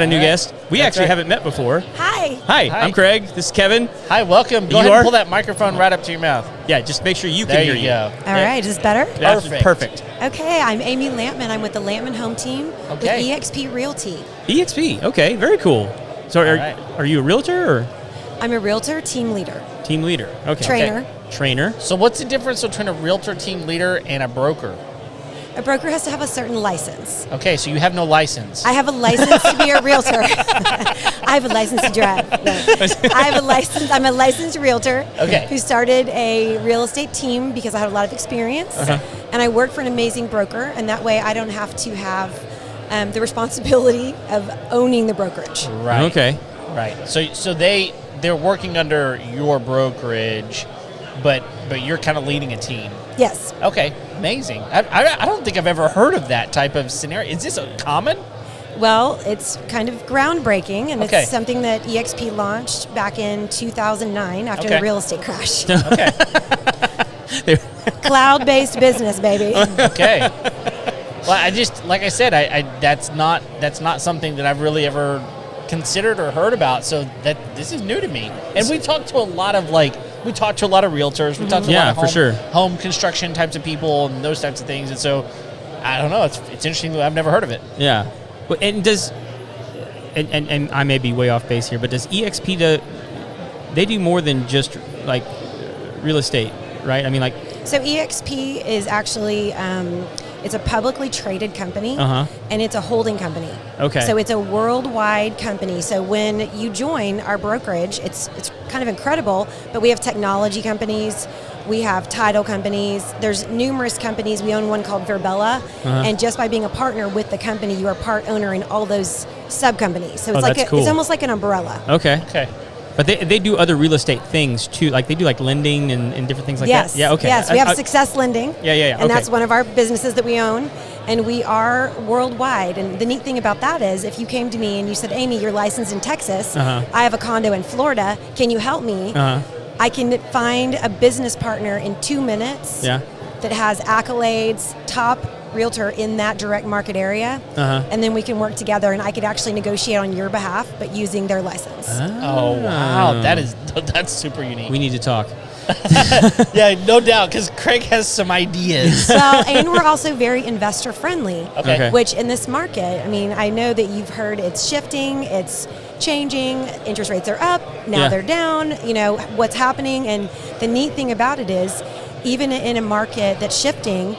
A new guest. We actually haven't met before. Hi. Hi, I'm Craig. This is Kevin. Hi, welcome. Go ahead and pull that microphone right up to your mouth. Yeah, just make sure you can hear you. Go. All right, is this better? That's perfect. Okay, I'm Amy Lampman. I'm with the Lampman Home Team with EXP Realty. EXP, okay, very cool. So are you a realtor or? I'm a realtor team leader. Team leader, okay. Trainer. Trainer. So what's the difference between a realtor team leader and a broker? A broker has to have a certain license. Okay, so you have no license. I have a license to be a realtor. I have a license to drive. No. I have a license. I'm a licensed realtor who started a real estate team because I had a lot of experience. And I work for an amazing broker, and that way I don't have to have the responsibility of owning the brokerage. Right. Okay. Right. So they're working under your brokerage, but you're kind of leading a team. Yes. Okay. Amazing. I don't think I've ever heard of that type of scenario. Is this common? Well, it's kind of groundbreaking, and it's something that EXP launched back in 2009 after the real estate crash. Okay. Cloud-based business, baby. Okay. Well, I just, like I said, that's not something that I've really ever considered or heard about. So this is new to me. And we talked to a lot of realtors. We talked to a lot of lot of home construction types of people and those types of things. And so, I don't know. It's interesting. I've never heard of it. Yeah. And does, and I may be way off base here, but does EXP they do more than just like real estate, right? I mean, like. So EXP is actually it's a publicly traded company, and it's a holding company. Okay. So it's a worldwide company. So when you join our brokerage, it's kind of incredible, but we have technology companies, we have title companies, there's numerous companies. We own one called Verbella, and just by being a partner with the company, you are part owner in all those sub-companies. So it's it's almost like an umbrella. Okay. But they do other real estate things too, like they do like lending and different things like that. Yeah, okay. Yes, we have Success Lending. Yeah. And that's one of our businesses that we own, and we are worldwide. And the neat thing about that is, if you came to me and you said, "Amy, you're licensed in Texas. I have a condo in Florida. Can you help me?" I can find a business partner in 2 minutes that has accolades, top realtor in that direct market area, and then we can work together, and I could actually negotiate on your behalf, but using their license. Oh wow, that's super unique. We need to talk. Yeah, no doubt, because Craig has some ideas. Well, and we're also very investor friendly, okay. Which in this market, I mean, I know that you've heard it's shifting, it's changing, interest rates are up, now they're down, what's happening, and the neat thing about it is, even in a market that's shifting,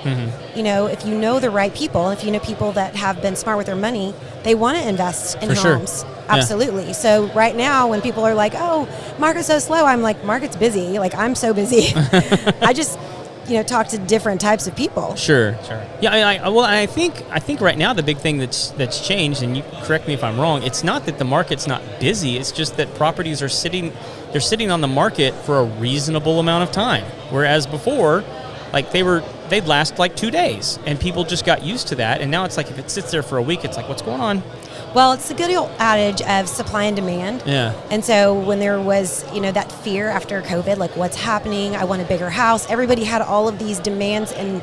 if you know the right people, if you know people that have been smart with their money, they want to invest in homes. Absolutely. Yeah. So right now, when people are like, "Oh, market's so slow," I'm like, "Market's busy. Like, I'm so busy." I just, talk to different types of people. Sure. Yeah. I think right now the big thing that's changed, and you correct me if I'm wrong, it's not that the market's not busy. It's just that properties are sitting on the market for a reasonable amount of time. Whereas before, like they'd last like 2 days, and people just got used to that. And now it's like if it sits there for a week, it's like, what's going on? Well, it's the good old adage of supply and demand. Yeah. And so when there was, that fear after COVID, like what's happening? I want a bigger house. Everybody had all of these demands and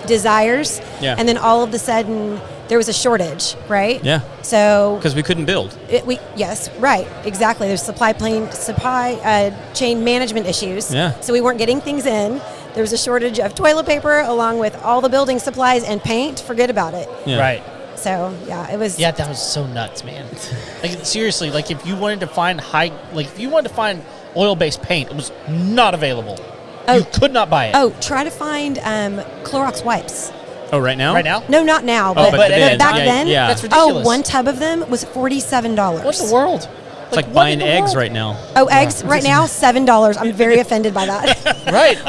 desires. Yeah. And then all of a sudden there was a shortage, right? Yeah. So because we couldn't build. Yes, right, exactly. There's supply chain management issues. Yeah. So we weren't getting things in. There was a shortage of toilet paper along with all the building supplies and paint. Forget about it. Yeah. Right. So it was. Yeah, that was so nuts, man. Like seriously, like if you wanted to find oil-based paint, it was not available. You could not buy it. Oh, try to find Clorox wipes. Oh, right now? Right now? No, not now. But back then, that's ridiculous. one tub of them was $47. What in the world? It's like buying eggs right now. Oh, eggs right now, $7. I'm very offended by that. Right.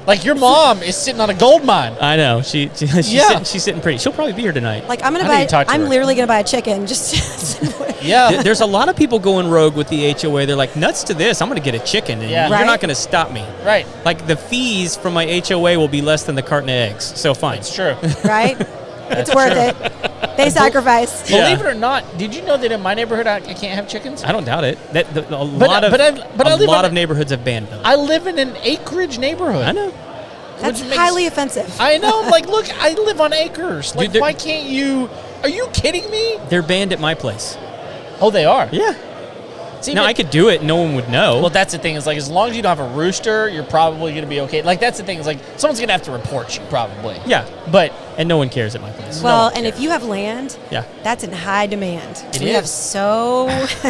Like your mom is sitting on a gold mine. I know. She's sitting pretty. She'll probably be here tonight. Like I'm literally gonna buy a chicken. Just yeah. There's a lot of people going rogue with the HOA. They're like, nuts to this. I'm gonna get a chicken, and you're not gonna stop me. Right. Like the fees from my HOA will be less than the carton of eggs. So fine. It's true. Right. It's worth it. They sacrifice. Believe it or not, did you know that in my neighborhood I can't have chickens? I don't doubt it. A lot of neighborhoods have banned them. I live in an acreage neighborhood. I know. That's highly offensive. I know. Like, look, I live on acres. Like, why can't you? Are you kidding me? They're banned at my place. Oh, they are. Yeah. See, Now, but- I could do it and no one would know. Well, that's the thing. Is like as long as you don't have a rooster, you're probably going to be okay. Like that's the thing. Is like someone's going to have to report you probably. yeah. But And no one cares at my place. Well, one and if you have land, Yeah. that's in high demand. It we is. have so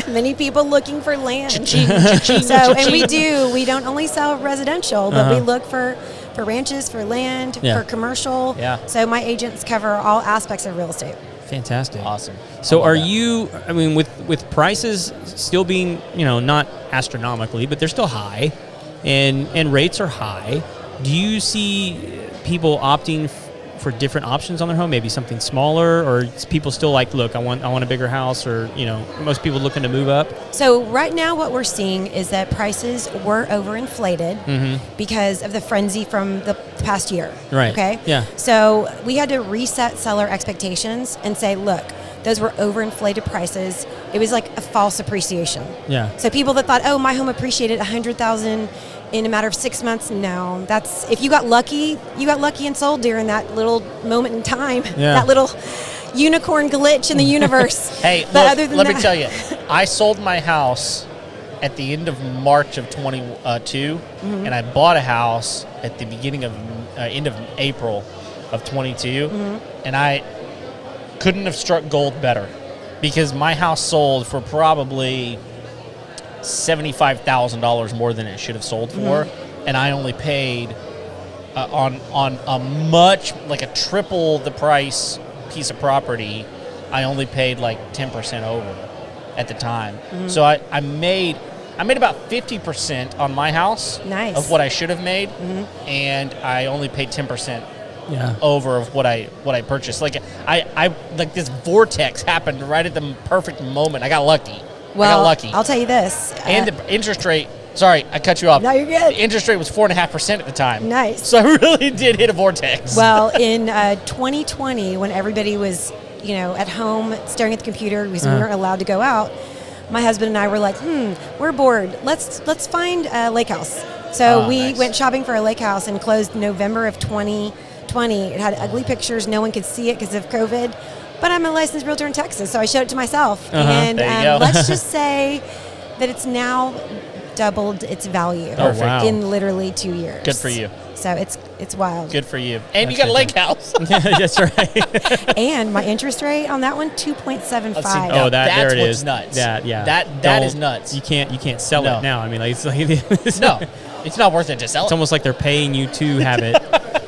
many people looking for land. Cha-ching, cha-ching, So, and cha-ching. we don't only sell residential, but we look for ranches, for land, Yeah. for commercial. Yeah. So my agents cover all aspects of real estate. Fantastic. Awesome. So I love are that. you, I mean, with prices still being, not astronomically, but they're still high, and rates are high, do you see people opting for different options on their home, maybe something smaller, or is people still like, look, I want a bigger house, or, most people looking to move up? So right now what we're seeing is that prices were overinflated because of the frenzy from the past year. Right. Okay? Yeah. So we had to reset seller expectations and say, look, those were overinflated prices. It was like a false appreciation. Yeah. So people that thought, oh, my home appreciated $100,000 in a matter of 6 months, no. That's if you got lucky and sold during that little moment in time. Yeah. That little unicorn glitch in the universe. Hey, but look, other than let that, me tell you, I sold my house at the end of March of 22, and I bought a house at the beginning of end of April of 22, and I couldn't have struck gold better because my house sold for probably $75,000 more than it should have sold for, and I only paid on a much like a triple the price piece of property. I only paid like 10% over at the time. So I made about 50% on my house Nice. of what I should have made, and I only paid 10% Yeah. over of what I purchased. Like I like this vortex happened right at the perfect moment. I got lucky. well, I got lucky. I'll tell you this. And the interest rate. Sorry, I cut you off. No, you're good. The interest rate was 4.5% at the time. Nice. So I really did hit a vortex. Well, in 2020, when everybody was, at home staring at the computer because we weren't allowed to go out, my husband and I were like, we're bored. Let's find a lake house. So we nice. went shopping for a lake house and closed November of 2020. It had ugly pictures. No one could see it because of COVID. But I'm a licensed realtor in Texas, so I showed it to myself. And There you go. let's just say that it's now doubled its value Oh, wow. in literally 2 years. Good for you. So it's wild. Good for you. And That's you got a lake house. That's right. And my interest rate on that one, 2.75. Oh, Oh, that's there it what's is. nuts. That, yeah. That is Don't- nuts. You can't sell No. it now. I mean, like, it's No, it's not worth it to sell It's it. almost like they're paying you to have it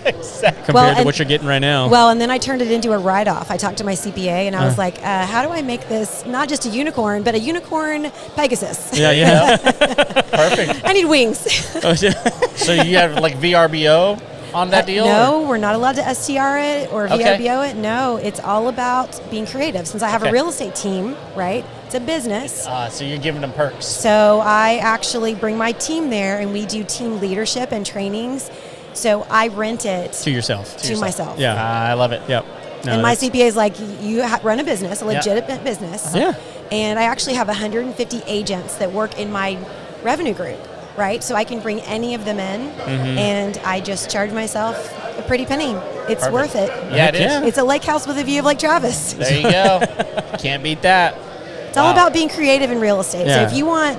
Exactly. compared to and- what you're getting right now. Well, and then I turned it into a write-off. I talked to my CPA, and I was like, how do I make this not just a unicorn, but a unicorn Pegasus? yeah. Perfect. I need wings. Oh, yeah. So you have like VRBO on that deal? No, we're not allowed to STR it or Okay. VRBO it. No, it's all about being creative. Since I have Okay. a real estate team, right? It's a business. So you're giving them perks. So I actually bring my team there, and we do team leadership and trainings. So I rent it To yourself. to myself. Yeah. I love it. Yep. No, And my that's- CPA is like, you run a business, a legitimate business. Yeah. And I actually have 150 agents that work in my revenue group, right? So I can bring any of them in, and I just charge myself a pretty penny. It's Perfect. worth it. Yeah, it is. Yeah. It's a lake house with a view of Lake Travis. There you go. Can't beat that. It's all about being creative in real estate. So Yeah. if you want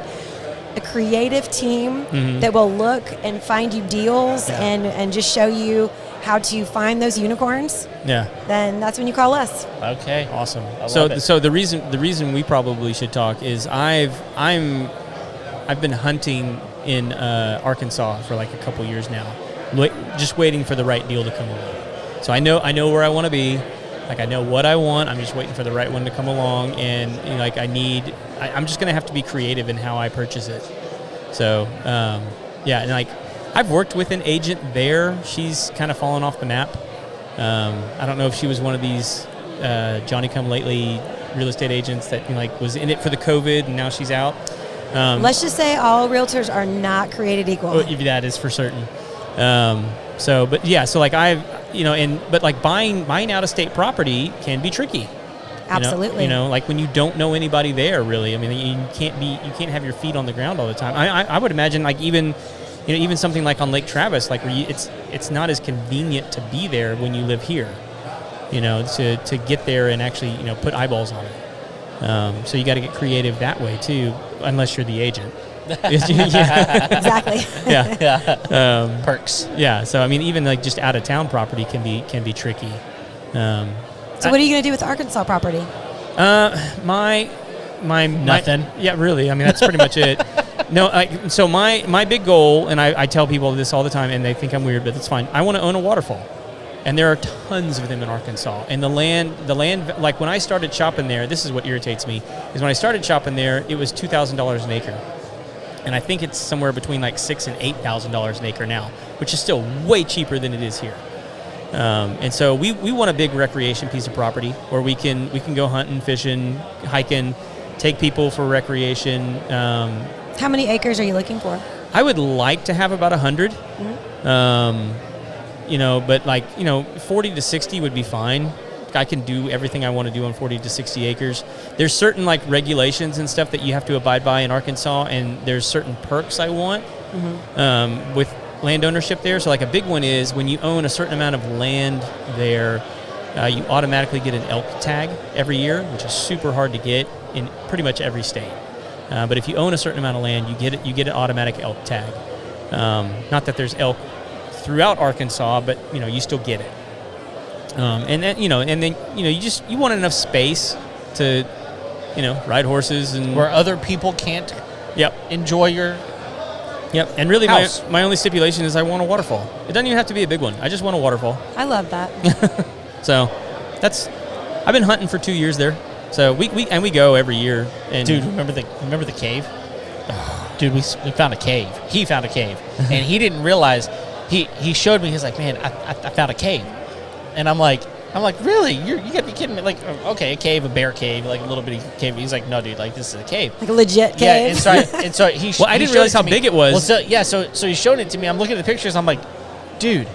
a creative team that will look and find you deals and just show you how to find those unicorns, Yeah. then that's when you call us. Okay. Awesome. I So love it. so the reason we probably should talk is I've been hunting in Arkansas for like a couple years now, just waiting for the right deal to come along. So I know where I want to be. Like I know what I want. I'm just waiting for the right one to come along, and like I'm just gonna have to be creative in how I purchase it. So yeah, and like I've worked with an agent there. She's kind of fallen off the map. I don't know if she was one of these Johnny-come-lately real estate agents that was in it for the COVID and now she's out. Let's just say all realtors are not created equal. That is for certain. But yeah, so like but like buying out of state property can be tricky. Absolutely. Like when you don't know anybody there, really. I mean, you can't have your feet on the ground all the time. I would imagine like even something like on Lake Travis, like where it's not as convenient to be there when you live here. To get there and actually put eyeballs on it. So you got to get creative that way too, unless you're the agent. Exactly. Yeah. Perks. Yeah. So I mean, even like just out of town property can be tricky. So what are you going to do with the Arkansas property? My Nothing. Yeah, really. I mean, that's pretty much it. No, so my big goal, and I tell people this all the time, and they think I'm weird, but that's fine. I want to own a waterfall, and there are tons of them in Arkansas. And the land, like when I started shopping there, this is what irritates me, is when I started shopping there, it was $2,000 an acre, and I think it's somewhere between like $6,000 and $8,000 an acre now, which is still way cheaper than it is here. And so we want a big recreation piece of property where we can go hunting, fishing, hiking, take people for recreation. How many acres are you looking for? I would like to have about 100. But like 40 to 60 would be fine. I can do everything I want to do on 40 to 60 acres. There's certain like regulations and stuff that you have to abide by in Arkansas, and there's certain perks I want with land ownership there. So like a big one is when you own a certain amount of land there, you automatically get an elk tag every year, which is super hard to get in pretty much every state. But if you own a certain amount of land, you get an automatic elk tag. Not that there's elk throughout Arkansas, but you still get it. And then you want enough space to ride horses and Where other people can't enjoy your and really house. my only stipulation is I want a waterfall. It doesn't even have to be a big one. I just want a waterfall. I love that. So I've been hunting for 2 years there. So we go every year. And Dude, remember the cave? Dude, we found a cave. He found a cave, and he didn't realize. He showed me. He's like, man, I found a cave, and I'm like, really? You gotta be kidding me? Like, okay, a cave, a bear cave, like a little bitty cave. He's like, no, dude, like this is a cave, Like a legit cave. Yeah, and so he. Well, I didn't realize how big it was. Well, so he showed it to me. I'm looking at the pictures. I'm like, dude.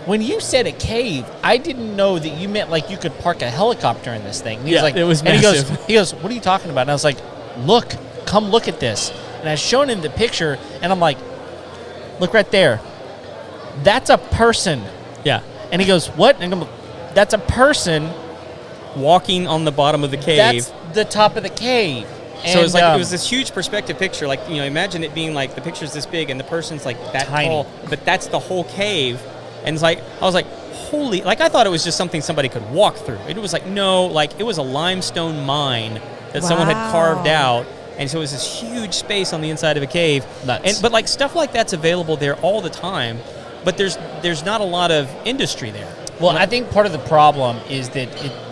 When you said a cave, I didn't know that you meant like you could park a helicopter in this thing. And he was like, it was and massive. he goes, what are you talking about? And I was like, come look at this. And I showed him the picture, and I'm like, look right there. That's a person. Yeah. And he goes, what? And I'm like, that's a person Walking on the bottom of the cave. That's the top of the cave. So it was like And, it was this huge perspective picture. Like imagine it being like the picture's this big and the person's like that Tiny. tall, but that's the whole cave. And it's like I was like, holy! Like I thought it was just something somebody could walk through. It was like no, like it was a limestone mine that someone had carved out, and so it was this huge space on the inside of a cave. Nuts. But like stuff like that's available there all the time. But there's not a lot of industry there. Well, I think part of the problem is that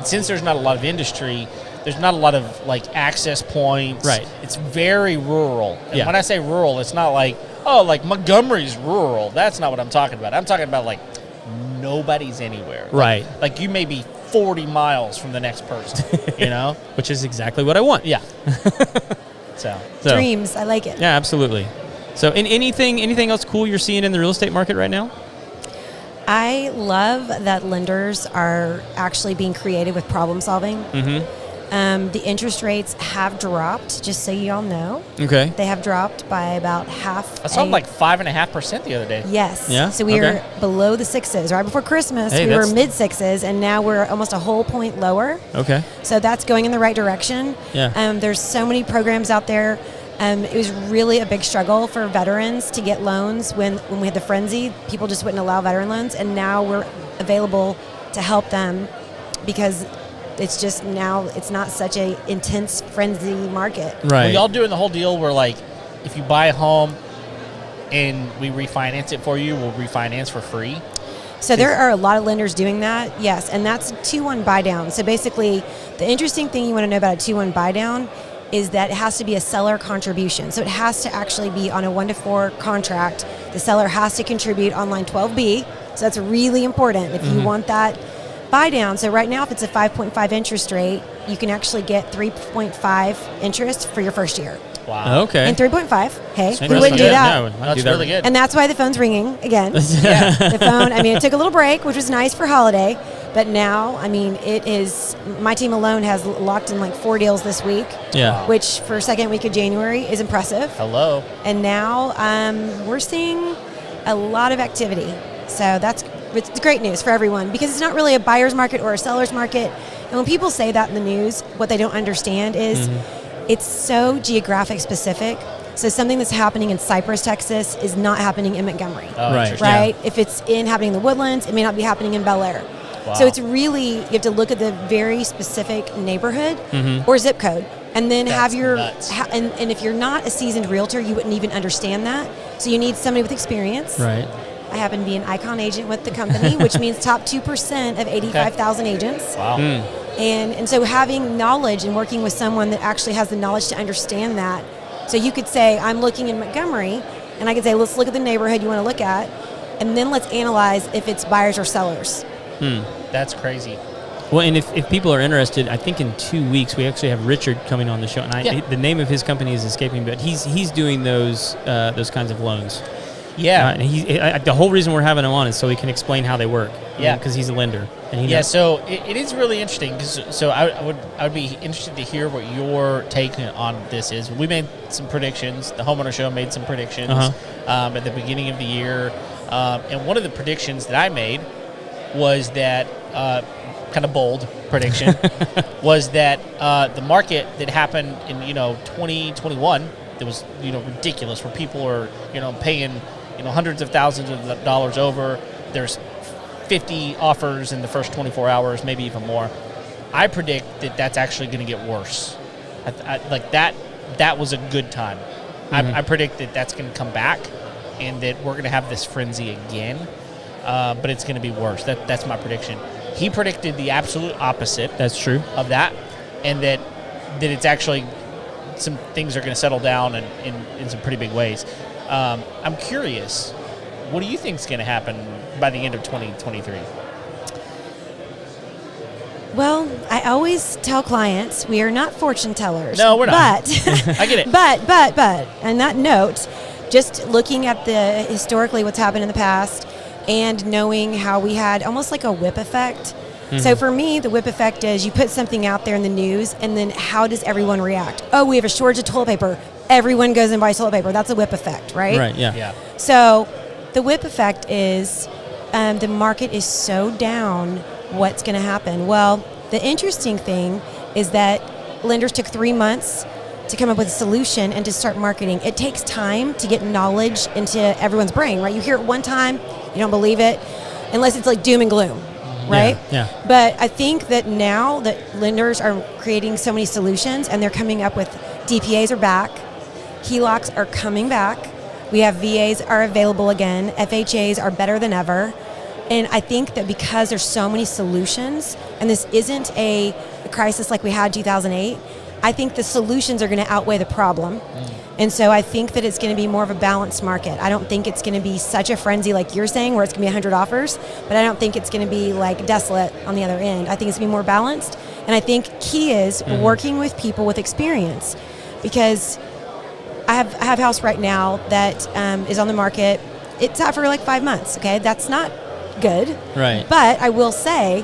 since there's not a lot of industry, there's not a lot of like access points. Right. It's very rural. And Yeah. when I say rural, it's not like, oh, like Montgomery's rural. That's not what I'm talking about. I'm talking about like nobody's anywhere. Right. Like you may be 40 miles from the next person, Which is exactly what I want. Yeah. So Dreams. I like it. Yeah, absolutely. So, anything else cool you're seeing in the real estate market right now? I love that lenders are actually being creative with problem solving. The interest rates have dropped, just so you all know. Okay. They have dropped by about half. I saw like 5.5% the other day. Yes. Yeah? So we Okay. are below the sixes. Right before Christmas, Hey, we were that's- mid sixes, and now we're almost a whole point lower. Okay. So that's going in the right direction. Yeah. There's so many programs out there. It was really a big struggle for veterans to get loans when we had the frenzy. People just wouldn't allow veteran loans, and now we're available to help them because it's just now it's not such a intense frenzy market. Right. Were y'all doing the whole deal where like if you buy a home and we refinance it for you, we'll refinance for free? So there are a lot of lenders doing that, yes, and that's 2-1 buy down. So basically, the interesting thing you want to know about a 2-1 buy down is that it has to be a seller contribution. So it has to actually be on a 1-to-4 contract. The seller has to contribute on line 12B. So that's really important if you want that buy down. So right now, if it's a 5.5 interest rate, you can actually get 3.5 interest for your first year. Wow. Okay. And 3.5, hey, Sweet. who wouldn't do Yeah, that? I would do That's that. really good. And that's why the phone's ringing again. Yeah. The phone, I mean, it took a little break, which was nice for holiday, but now, I mean, it is, my team alone has locked in like 4 deals this week, Yeah. which for second week of January is impressive. Hello. And now we're seeing a lot of activity. So it's great news for everyone because it's not really a buyer's market or a seller's market. And when people say that in the news, what they don't understand is it's so geographic specific. So something that's happening in Cypress, Texas is not happening in Montgomery. Oh, Right. interesting. Right? If it's happening in the Woodlands, it may not be happening in Bel Air. Wow. So it's really, you have to look at the very specific neighborhood or zip code, and then That's have your, nuts. and if you're not a seasoned realtor, you wouldn't even understand that. So you need somebody with experience. Right. I happen to be an icon agent with the company, which means top 2% of 85,000 agents. Wow. And so having knowledge and working with someone that actually has the knowledge to understand that. So you could say, I'm looking in Montgomery, and I could say, let's look at the neighborhood you want to look at, and then let's analyze if it's buyers or sellers. That's crazy. Well, and if people are interested, I think in 2 weeks we actually have Richard coming on the show, and the name of his company is escaping me, but he's doing those kinds of loans. Yeah. And the whole reason we're having him on is so he can explain how they work. Yeah. Because he's a lender. And he Yeah, knows. so it is really interesting. So I would be interested to hear what your take on this is. We made some predictions. The Homeowner Show made some predictions at the beginning of the year. And one of the predictions that I made was that, kind of bold prediction, was that the market that happened in 2021 that was ridiculous, where people are paying hundreds of thousands of dollars over. There's 50 offers in the first 24 hours, maybe even more. I predict that that's actually going to get worse. Like that was a good time. I predict that that's going to come back, and that we're going to have this frenzy again, but it's going to be worse. That's my prediction. He predicted the absolute opposite. That's true. Of that, and that it's actually some things are going to settle down in some pretty big ways. I'm curious, what do you think is going to happen by the end of 2023? Well, I always tell clients we are not fortune tellers. No, we're not. But I get it. But on that note, just looking at the historically what's happened in the past and knowing how we had almost like a whip effect. So for me, the whip effect is you put something out there in the news, and then how does everyone react? Oh, we have a shortage of toilet paper. Everyone goes and buys toilet paper. That's a whip effect, right? Right, yeah. Yeah. So the whip effect is the market is so down, what's going to happen? Well, the interesting thing is that lenders took 3 months to come up with a solution and to start marketing. It takes time to get knowledge into everyone's brain, right? You hear it one time, you don't believe it, unless it's like doom and gloom, right? Yeah. But I think that now that lenders are creating so many solutions and they're coming up with DPAs are back, HELOCs are coming back, we have VAs are available again, FHAs are better than ever. And I think that because there's so many solutions, and this isn't a crisis like we had in 2008, I think the solutions are going to outweigh the problem. And so I think that it's going to be more of a balanced market. I don't think it's going to be such a frenzy like you're saying where it's going to be 100 offers, but I don't think it's going to be like desolate on the other end. I think it's going to be more balanced. And I think key is working with people with experience, because I have a house right now that is on the market. It's out for like 5 months, okay? That's not good. Right. But I will say,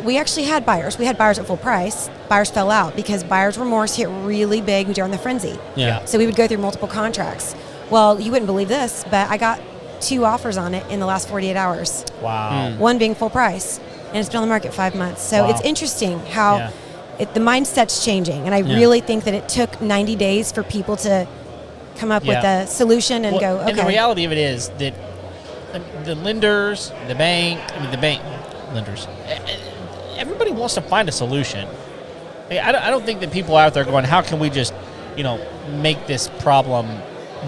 we actually had buyers. We had buyers at full price. Buyers fell out because buyer's remorse hit really big during the frenzy. Yeah. So we would go through multiple contracts. Well, you wouldn't believe this, but I got 2 offers on it in the last 48 hours. Wow. One being full price, and it's been on the market 5 months. So Wow. it's interesting how the mindset's changing, and I Yeah. really think that it took 90 days for people to come up with a solution and go, okay. And the reality of it is that the lenders, the bank lenders, everybody wants to find a solution. I don't think that people out there going, how can we just, make this problem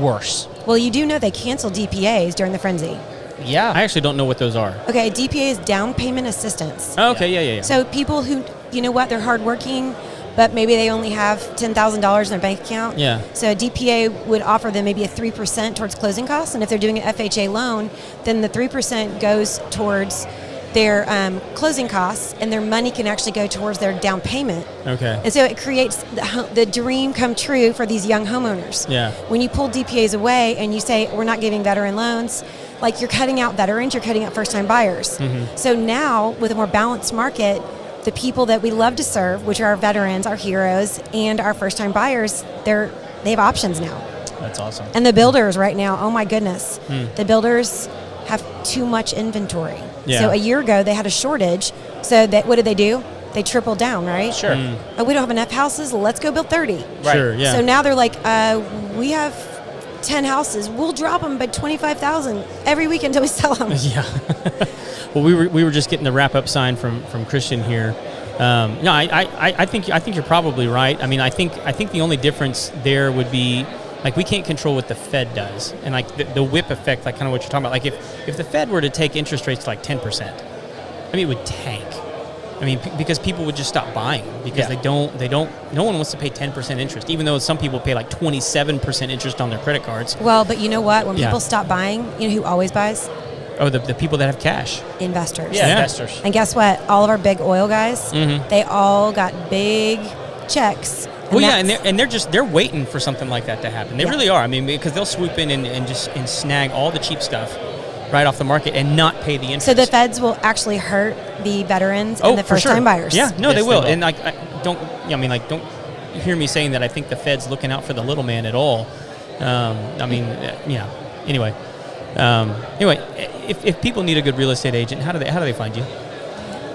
worse? Well, you do know they canceled DPAs during the frenzy. Yeah. I actually don't know what those are. Okay, DPA is down payment assistance. Oh, okay, yeah. So people who, they're hardworking, but maybe they only have $10,000 in their bank account. Yeah. So a DPA would offer them maybe a 3% towards closing costs, and if they're doing an FHA loan, then the 3% goes towards their closing costs, and their money can actually go towards their down payment. Okay. And so it creates the dream come true for these young homeowners. Yeah. When you pull DPAs away and you say, we're not giving veteran loans, like you're cutting out veterans, you're cutting out first-time buyers. So now, with a more balanced market, the people that we love to serve, which are our veterans, our heroes, and our first-time buyers, they have options now. That's awesome. And the builders right now, oh my goodness, the builders have too much inventory. Yeah. So a year ago, they had a shortage So what did they do? They tripled down, right? Sure. Oh, we don't have enough houses. Let's go build 30. Right. Sure, yeah. So now they're like, we have 10 houses. We'll drop them by $25,000 every week until we sell them. Yeah. Well, we were just getting the wrap up sign from Christian here. No, I think you're probably right. I mean, I think the only difference there would be, like, we can't control what the Fed does, and like the whip effect, like kind of what you're talking about. Like if the Fed were to take interest rates to like 10%, I mean, it would tank. I mean, because people would just stop buying because they don't. No one wants to pay 10% interest, even though some people pay like 27% interest on their credit cards. Well, but you know what? When people stop buying, you know who always buys? Oh, the people that have cash. Investors. Yeah, investors. And guess what? All of our big oil guys, they all got big checks. Well, yeah, and they're waiting for something like that to happen. They really are. I mean, because they'll swoop in and snag all the cheap stuff right off the market and not pay the interest. So the feds will actually hurt the veterans and the for first-time sure. buyers. Yeah, no, Yes, they will. they will. And don't hear me saying that I think the Fed's looking out for the little man at all. Anyway, if people need a good real estate agent, how do they find you?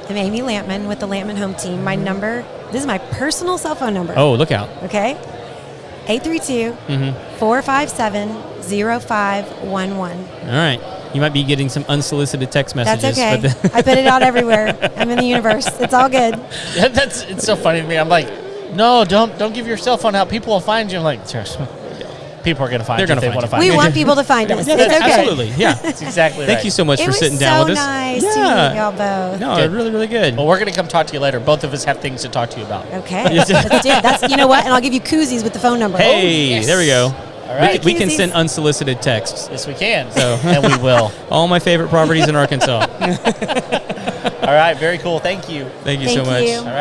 I'm Amy Lampman with the Lampman Home Team. My number, this is my personal cell phone number. Oh, look out. Okay? 832-457-0511. All right. You might be getting some unsolicited text messages. That's okay. But I put it out everywhere. I'm in the universe. It's all good. It's so funny to me. I'm like, no, don't give your cell phone out. People will find you. I'm like, seriously. People are going to find you if they want to find We you. want people to find us. yeah, It's okay. absolutely. Yeah. That's exactly right. Thank you so much It for was sitting down with us. so nice to meet y'all both. No, Good. really, really good. Well, we're going to come talk to you later. Both of us have things to talk to you about. Okay. Let's do it. That's, you know what? And I'll give you koozies with the phone number. Hey, yes. there we go. All right. We can Koozies. send unsolicited texts. Yes, we can. And we will. All my favorite properties in Arkansas. All right. Very cool. Thank you. Thank you Thank so much. you. All right.